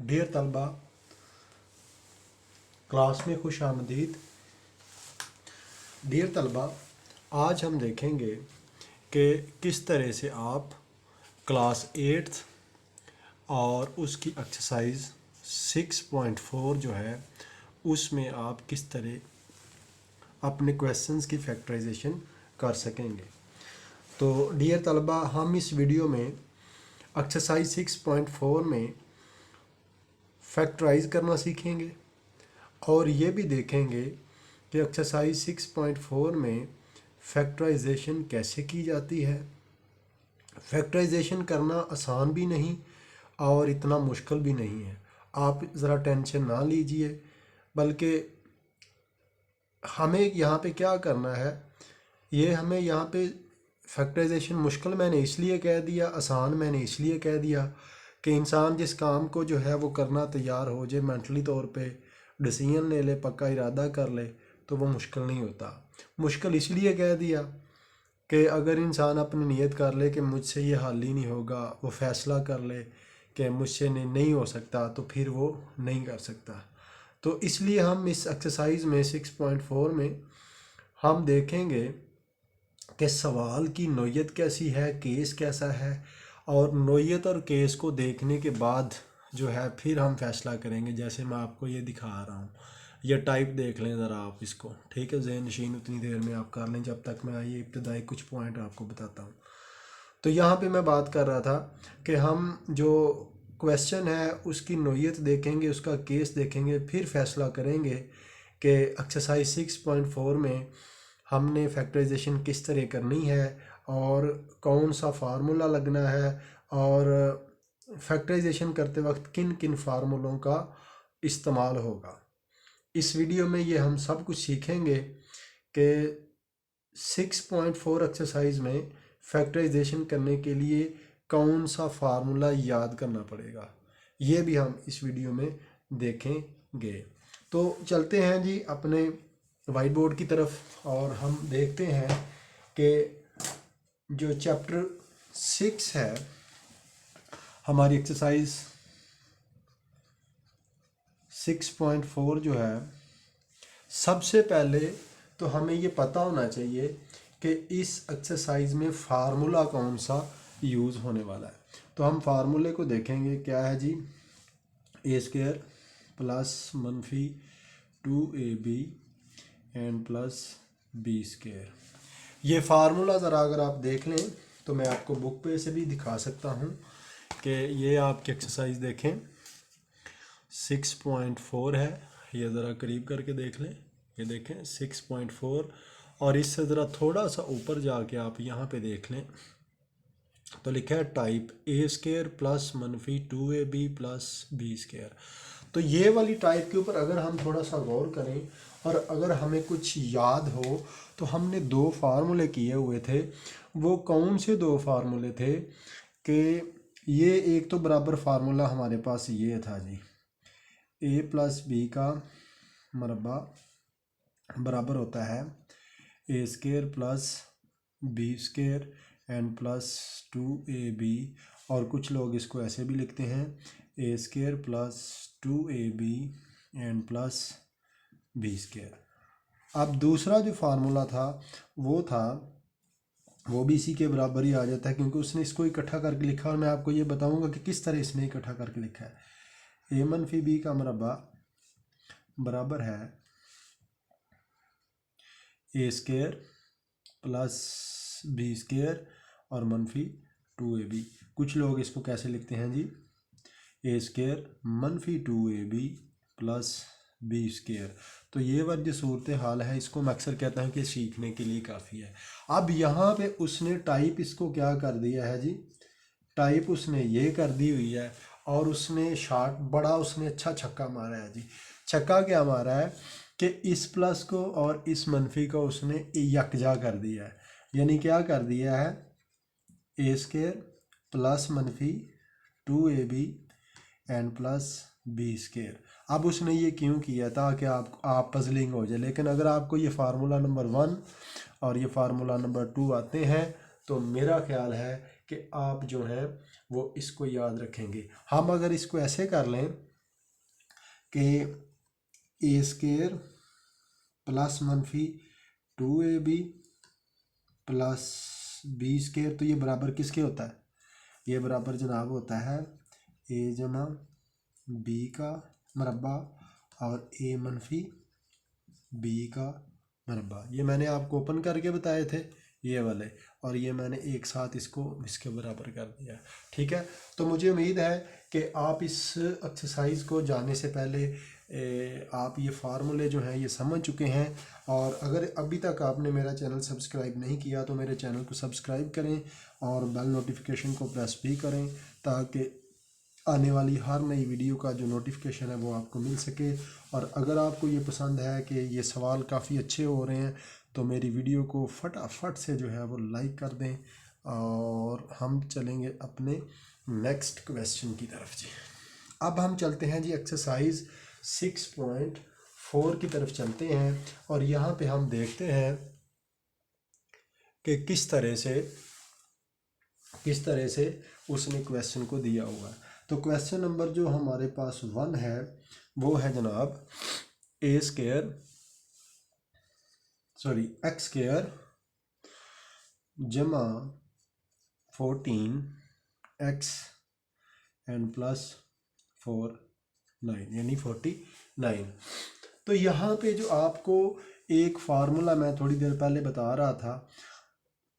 Dear तलबा, class में खुश आमदीद। डियर तलबा, आज हम देखेंगे कि किस तरह से आप क्लास 8th और उसकी एक्सरसाइज 6.4 जो है उसमें आप किस तरह अपने क्वेश्चंस की फैक्टराइजेशन कर सकेंगे। तो डियर तलबा, हम इस वीडियो में एक्सरसाइज 6.4 में फैक्टराइज करना सीखेंगे और ये भी देखेंगे कि एक्सरसाइज 6.4 में फैक्टराइजेशन कैसे की जाती है। फैक्टराइजेशन करना आसान भी नहीं और इतना मुश्किल भी नहीं है। आप ज़रा टेंशन ना लीजिए, बल्कि हमें यहाँ पे क्या करना है, ये हमें यहाँ पे फैक्टराइजेशन मुश्किल मैंने इसलिए कह दिया, आसान मैंने इसलिए कह दिया कि इंसान जिस काम को जो है वो करना तैयार हो जाए, मेंटली तौर पे डिसीजन ले ले, पक्का इरादा कर ले, तो वो मुश्किल नहीं होता। मुश्किल इसलिए कह दिया कि अगर इंसान अपनी नीयत कर ले कि मुझसे ये हल ही नहीं होगा, वो फ़ैसला कर ले कि मुझसे नहीं हो सकता, तो फिर वो नहीं कर सकता। तो इसलिए हम इस एक्सरसाइज में 6.4 में हम देखेंगे कि सवाल की नोयत कैसी है, केस कैसा है, और नोयत और केस को देखने के बाद जो है फिर हम फैसला करेंगे। जैसे मैं आपको ये दिखा रहा हूँ, ये टाइप देख लें ज़रा आप इसको, ठीक है। ज़हन नशीन उतनी देर में आप कर लें जब तक मैं ये इब्तदाई कुछ पॉइंट आपको बताता हूँ। तो यहाँ पे मैं बात कर रहा था कि हम जो क्वेश्चन है उसकी नोयत देखेंगे, उसका केस देखेंगे, फिर फैसला करेंगे कि एक्सरसाइज 6.4 में हमने फैक्टराइजेशन किस तरह करनी है और कौन सा फार्मूला लगना है, और फैक्टराइजेशन करते वक्त किन किन फार्मूलों का इस्तेमाल होगा। इस वीडियो में ये हम सब कुछ सीखेंगे कि 6.4 एक्सरसाइज में फैक्टराइजेशन करने के लिए कौन सा फार्मूला याद करना पड़ेगा, ये भी हम इस वीडियो में देखेंगे। तो चलते हैं जी अपने वाइट बोर्ड की तरफ और हम देखते हैं कि जो चैप्टर 6 है हमारी एक्सरसाइज 6.4 जो है, सबसे पहले तो हमें ये पता होना चाहिए कि इस एक्सरसाइज में फार्मूला कौन सा यूज़ होने वाला है। तो हम फार्मूले को देखेंगे। क्या है जी? a² प्लस मनफी 2ab एंड प्लस b²। ये फार्मूला ज़रा अगर आप देख लें तो मैं आपको बुक पे से भी दिखा सकता हूँ कि ये आपकी एक्सरसाइज देखें 6.4 है। ये ज़रा करीब करके देख लें, ये देखें 6.4, और इससे ज़रा थोड़ा सा ऊपर जाके आप यहाँ पे देख लें तो लिखा है टाइप a² प्लस मनफी 2ab प्लस b²। तो ये वाली टाइप के ऊपर अगर हम थोड़ा सा गौर करें और अगर हमें कुछ याद हो तो हमने दो फार्मूले किए हुए थे। वो कौन से दो फार्मूले थे कि ये एक तो बराबर फार्मूला हमारे पास ये था जी, a प्लस बी का मरबा बराबर होता है a² plus b² and plus 2ab, और कुछ लोग इसको ऐसे भी लिखते हैं a² plus 2ab and plus b²। अब दूसरा जो फार्मूला था वो भी इसी के बराबर ही आ जाता है, क्योंकि उसने इसको इकट्ठा करके लिखा, और मैं आपको ये बताऊंगा कि किस तरह इसने इकट्ठा करके लिखा है। a मनफी बी का मरबा बराबर है a² प्लस b² और मनफी 2ab। कुछ लोग इसको कैसे लिखते हैं जी, a² मनफी 2ab प्लस b²। तो ये वाली जो सूरत हाल है इसको मैं अक्सर कहता हूँ कि सीखने के लिए काफ़ी है। अब यहाँ पे उसने टाइप इसको क्या कर दिया है जी, टाइप उसने ये कर दी हुई है, और उसने शॉट बड़ा उसने अच्छा छक्का मारा है जी। छक्का क्या मारा है कि इस प्लस को और इस मनफी को उसने यकजा कर दिया है। यानी क्या कर दिया है, a² प्लस मनफी 2ab एंड प्लस b²। अब उसने ये क्यों किया, ताकि आप पजलिंग हो जाए। लेकिन अगर आपको ये फार्मूला नंबर 1 और ये फार्मूला नंबर 2 आते हैं तो मेरा ख्याल है कि आप जो है वो इसको याद रखेंगे। हम अगर इसको ऐसे कर लें कि ए स्केयर प्लस मनफी 2ab प्लस बी स्केयर, तो ये बराबर किसके होता है? ये बराबर जनाब होता है ए जमा बी का मरबा और ए मनफी बी का मरबा। ये मैंने आपको ओपन करके बताए थे ये वाले, और ये मैंने एक साथ इसको इसके बराबर कर दिया। ठीक है, तो मुझे उम्मीद है कि आप इस एक्सरसाइज को जाने से पहले आप ये फार्मूले जो हैं ये समझ चुके हैं। और अगर अभी तक आपने मेरा चैनल सब्सक्राइब नहीं किया तो मेरे चैनल को सब्सक्राइब करें और बेल नोटिफिकेशन को प्रेस भी करें, ताकि आने वाली हर नई वीडियो का जो नोटिफिकेशन है वो आपको मिल सके। और अगर आपको ये पसंद है कि ये सवाल काफ़ी अच्छे हो रहे हैं तो मेरी वीडियो को फटाफट से जो है वो लाइक कर दें, और हम चलेंगे अपने नेक्स्ट क्वेश्चन की तरफ जी। अब हम चलते हैं जी एक्सरसाइज 6.4 की तरफ चलते हैं, और यहाँ पे हम देखते हैं कि किस तरह से उसने क्वेश्चन को दिया हुआ है। तो क्वेश्चन नंबर जो हमारे पास 1 है वो है जनाब एक्स स्क्वायर जमा 14x एंड प्लस 4 9 यानी 49। तो यहाँ पे जो आपको एक फार्मूला मैं थोड़ी देर पहले बता रहा था,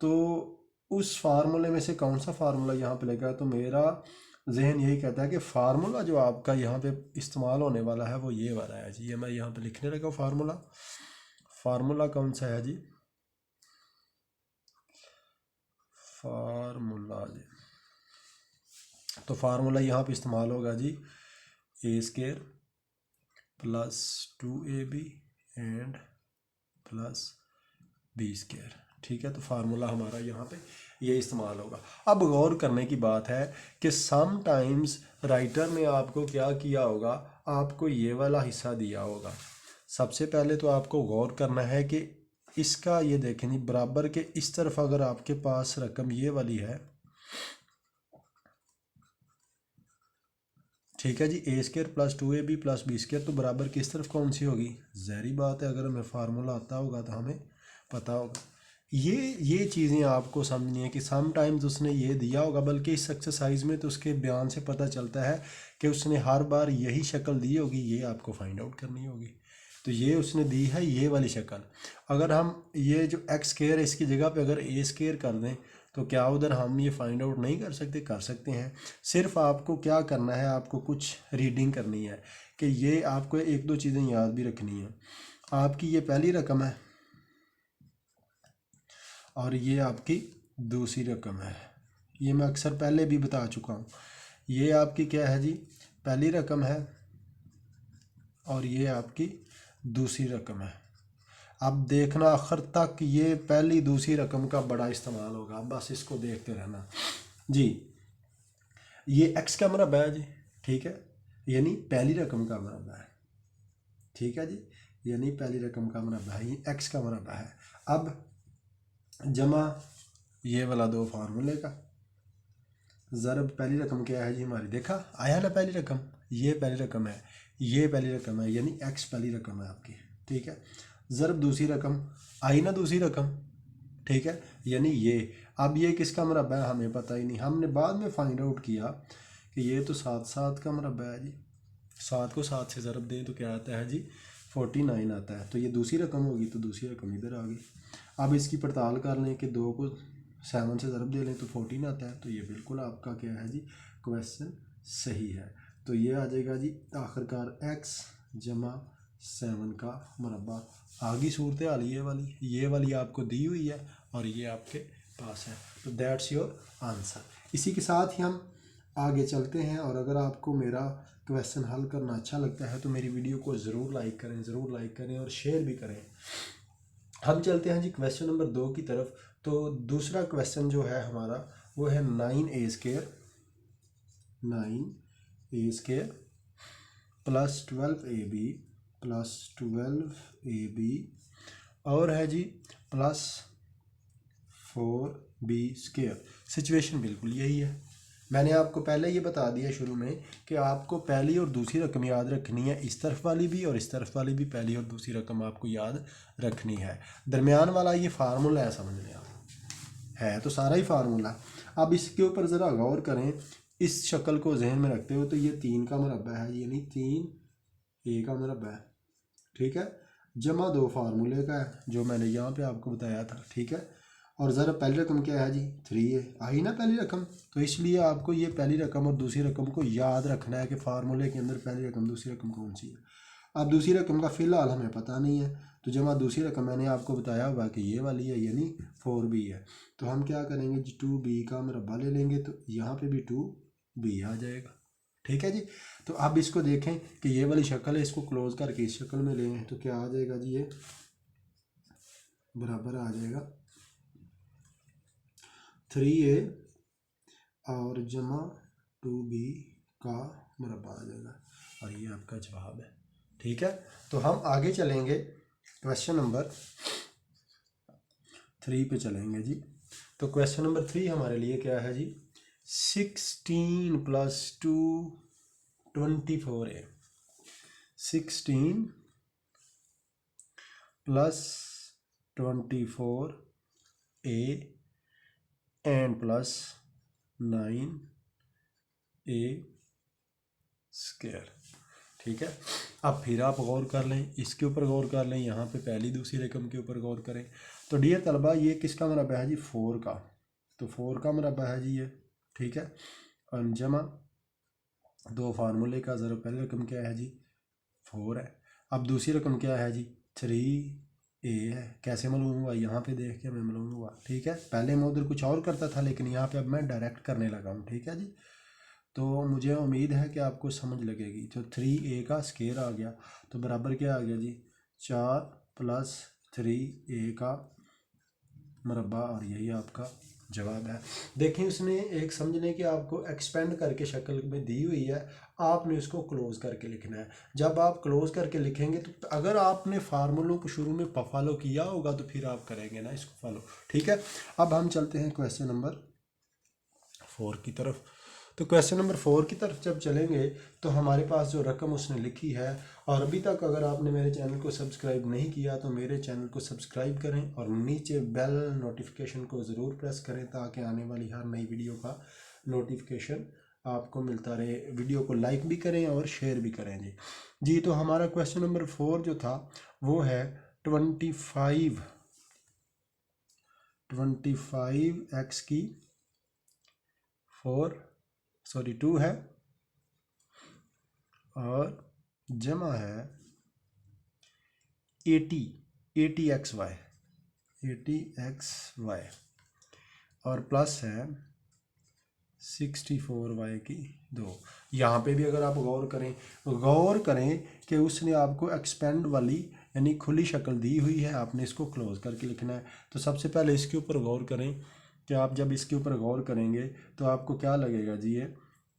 तो उस फार्मूले में से कौन सा फार्मूला यहाँ पे लगा, तो मेरा जहन यही कहता है कि फार्मूला जो आपका यहाँ पे इस्तेमाल होने वाला है वो ये वाला है जी। ये मैं यहाँ पे लिखने लगा फार्मूला कौन सा है जी? फार्मूला जी, तो फार्मूला यहाँ पे इस्तेमाल होगा जी A square plus 2ab and plus B square. ठीक है, तो फार्मूला हमारा यहाँ पे ये इस्तेमाल होगा। अब गौर करने की बात है कि सम टाइम्स राइटर ने आपको क्या किया होगा, आपको ये वाला हिस्सा दिया होगा। सबसे पहले तो आपको गौर करना है कि इसका ये देखें जी, बराबर के इस तरफ अगर आपके पास रकम ये वाली है, ठीक है जी, A square plus 2ab plus B square, तो बराबर किस तरफ कौन सी होगी? ज़ाहिर बात है, अगर हमें फार्मूला आता होगा तो हमें पता होगा। ये चीज़ें आपको समझनी है कि सम टाइम्स उसने ये दिया होगा, बल्कि इस एक्सरसाइज में तो उसके बयान से पता चलता है कि उसने हर बार यही शक्ल दी होगी, ये आपको फाइंड आउट करनी होगी। तो ये उसने दी है ये वाली शक्ल। अगर हम ये जो एक्स स्क्वायर है इसकी जगह पे अगर ए स्क्वायर कर दें तो क्या उधर हम ये फाइंड आउट नहीं कर सकते? कर सकते हैं। सिर्फ आपको क्या करना है, आपको कुछ रीडिंग करनी है कि ये आपको एक दो चीज़ें याद भी रखनी है। आपकी ये पहली रकम है और ये आपकी दूसरी रकम है। ये मैं अक्सर पहले भी बता चुका हूँ। ये आपकी क्या है जी? पहली रकम है और ये आपकी दूसरी रकम है। अब देखना आखिर तक ये पहली दूसरी रकम का बड़ा इस्तेमाल होगा, बस इसको देखते रहना जी। ये एक्स का मरबा है जी, ठीक है, यानी पहली रकम का मरबा है। ठीक है जी, यानी पहली रकम का मरबा है, ये एक्स का मरबा है। अब जमा ये वाला दो फार्मूले का, ज़रब पहली रकम क्या है जी हमारी, देखा आया ना, पहली रकम, ये पहली रकम है, ये पहली रकम है, यानी एक्स पहली रकम है आपकी। ठीक है, ज़रब दूसरी रकम, आई ना दूसरी रकम, ठीक है, यानी ये। अब ये किसका मरबा है हमें पता ही नहीं, हमने बाद में फाइंड आउट किया कि ये तो 7 का मरबा है जी। 7 को 7 से ज़रब दें तो क्या आता है जी? 49 आता है। तो ये दूसरी रकम होगी, तो दूसरी रकम इधर आ गई। अब इसकी पड़ताल कर लें कि 2 को 7 से ज़रब दे लें तो 14 आता है। तो ये बिल्कुल आपका क्या है जी, क्वेश्चन सही है। तो ये आ जाएगा जी आखिरकार x जमा 7 का मरबा। आगे सूरत हाल ये वाली आपको दी हुई है और ये आपके पास है, तो दैट्स योर आंसर। इसी के साथ ही हम आगे चलते हैं, और अगर आपको मेरा क्वेश्चन हल करना अच्छा लगता है तो मेरी वीडियो को ज़रूर लाइक करें और शेयर भी करें। हम चलते हैं जी क्वेश्चन नंबर 2 की तरफ। तो दूसरा क्वेश्चन जो है हमारा वो है 9a स्क्वायर प्लस 12ab और है जी प्लस 4b स्क्वायर। सिचुएशन बिल्कुल यही है, मैंने आपको पहले ये बता दिया शुरू में कि आपको पहली और दूसरी रकम याद रखनी है, इस तरफ वाली भी और इस तरफ वाली भी पहली और दूसरी रकम आपको याद रखनी है। दरमियान वाला ये फार्मूला है, समझ लें आप, है तो सारा ही फार्मूला। अब इसके ऊपर ज़रा गौर करें, इस शक्ल को जहन में रखते हो तो ये 3 का मुरब्बा है, यानी 3a का मुरब्बा है, ठीक है, जमा 2 फार्मूले का है जो मैंने यहाँ पे आपको बताया था, ठीक है। और ज़रा पहली रकम क्या है जी, 3a आई ना पहली रकम, तो इसलिए आपको ये पहली रकम और दूसरी रकम को याद रखना है कि फार्मूले के अंदर पहली रकम दूसरी रकम कौन सी है। अब दूसरी रकम का फ़िलहाल हमें पता नहीं है, तो जमा दूसरी रकम मैंने आपको बताया हुआ कि ये वाली है, यानी 4b है। तो हम क्या करेंगे जी, 2b का मुरब्बा ले लेंगे, तो यहाँ पे भी 2b आ जाएगा, ठीक है जी। तो अब इसको देखें कि ये वाली शक्ल है, इसको क्लोज करके इस शक्ल में लें तो क्या आ जाएगा जी, ये बराबर आ जाएगा 3a और जमा 2b का मुरब्बा आ जाएगा, और ये आपका जवाब है, ठीक है। तो हम आगे चलेंगे, क्वेश्चन नंबर 3 पे चलेंगे जी। तो क्वेश्चन नंबर 3 हमारे लिए क्या है जी, 16 + 2 24a, 16 + 24a and plus 9a², ठीक है। अब फिर आप गौर कर लें, इसके ऊपर गौर कर लें, यहाँ पे पहली दूसरी रकम के ऊपर गौर करें। तो डियर तलबा, ये किसका मुरब्बा है जी, 4 का, तो 4 का मुरब्बा है जी ये, ठीक है। और जमा 2 फार्मूले का, ज़रा पहली रकम क्या है जी, 4 है। अब दूसरी रकम क्या है जी, 3a है। कैसे मालूम हुआ, यहाँ पे देख के हमें मालूम हुआ, ठीक है। पहले मैं उधर कुछ और करता था, लेकिन यहाँ पे अब मैं डायरेक्ट करने लगा हूँ, ठीक है जी। तो मुझे उम्मीद है कि आपको समझ लगेगी। तो 3a का स्केयर आ गया, तो बराबर क्या आ गया जी, 4 + 3a का मुरब्बा, और यही आपका जवाब है। देखिए, उसने एक समझने की आपको एक्सपेंड करके शक्ल में दी हुई है, आपने इसको क्लोज करके लिखना है। जब आप क्लोज करके लिखेंगे तो अगर आपने फार्मूलों को शुरू में फॉलो किया होगा तो फिर आप करेंगे ना इसको फॉलो, ठीक है। अब हम चलते हैं क्वेश्चन नंबर 4 की तरफ। तो क्वेश्चन नंबर 4 की तरफ जब चलेंगे तो हमारे पास जो रकम उसने लिखी है, और अभी तक अगर आपने मेरे चैनल को सब्सक्राइब नहीं किया तो मेरे चैनल को सब्सक्राइब करें और नीचे बेल नोटिफिकेशन को ज़रूर प्रेस करें ताकि आने वाली हर नई वीडियो का नोटिफिकेशन आपको मिलता रहे। वीडियो को लाइक भी करें और शेयर भी करें जी। जी, तो हमारा क्वेश्चन नंबर 4 जो था वो है 25x की 2 है और जमा है 80xy और प्लस है 64y की 2। यहाँ पे भी अगर आप गौर करें कि उसने आपको एक्सपेंड वाली यानी खुली शक्ल दी हुई है, आपने इसको क्लोज करके लिखना है। तो सबसे पहले इसके ऊपर गौर करें कि आप जब इसके ऊपर गौर करेंगे तो आपको क्या लगेगा जी,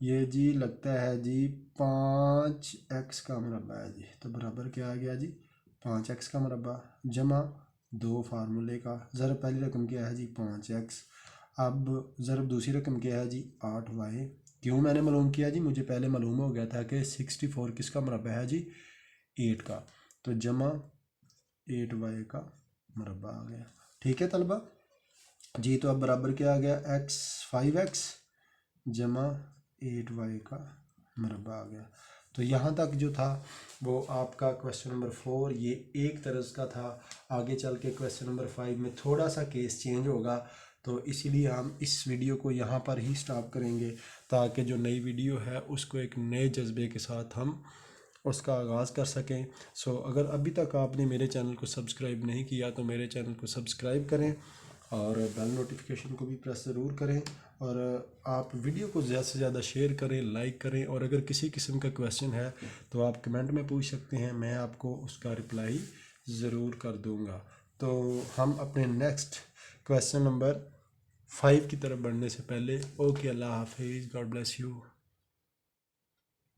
ये जी लगता है जी 5x का मुरब्बा है जी। तो बराबर क्या आ गया जी, 5x का मुरब्बा जमा 2 फार्मूले का, ज़रा पहली रकम क्या है जी 5x, अब ज़रा दूसरी रकम क्या है जी 8y। क्यों मैंने मालूम किया जी, मुझे पहले मालूम हो गया था कि 64 किसका मुरब्बा है जी, 8 का, तो जमा 8y का मुरब्बा आ गया, ठीक है तलबा जी। तो अब बराबर क्या आ गया, 5x जमा 8y का मुरब्बा आ गया। तो यहाँ तक जो था वो आपका क्वेश्चन नंबर 4 ये एक तरह का था। आगे चल के क्वेश्चन नंबर 5 में थोड़ा सा केस चेंज होगा, तो इसीलिए हम इस वीडियो को यहाँ पर ही स्टॉप करेंगे ताकि जो नई वीडियो है उसको एक नए जज्बे के साथ हम उसका आगाज़ कर सकें। सो अगर अभी तक आपने मेरे चैनल को सब्सक्राइब नहीं किया तो मेरे चैनल को सब्सक्राइब करें और बेल नोटिफिकेशन को भी प्रेस ज़रूर करें, और आप वीडियो को ज़्यादा से ज़्यादा शेयर करें, लाइक करें, और अगर किसी किस्म का क्वेश्चन है तो आप कमेंट में पूछ सकते हैं, मैं आपको उसका रिप्लाई ज़रूर कर दूंगा। तो हम अपने नेक्स्ट क्वेश्चन नंबर 5 की तरफ बढ़ने से पहले ओके, अल्लाह हाफिज़, गॉड ब्लेस यू।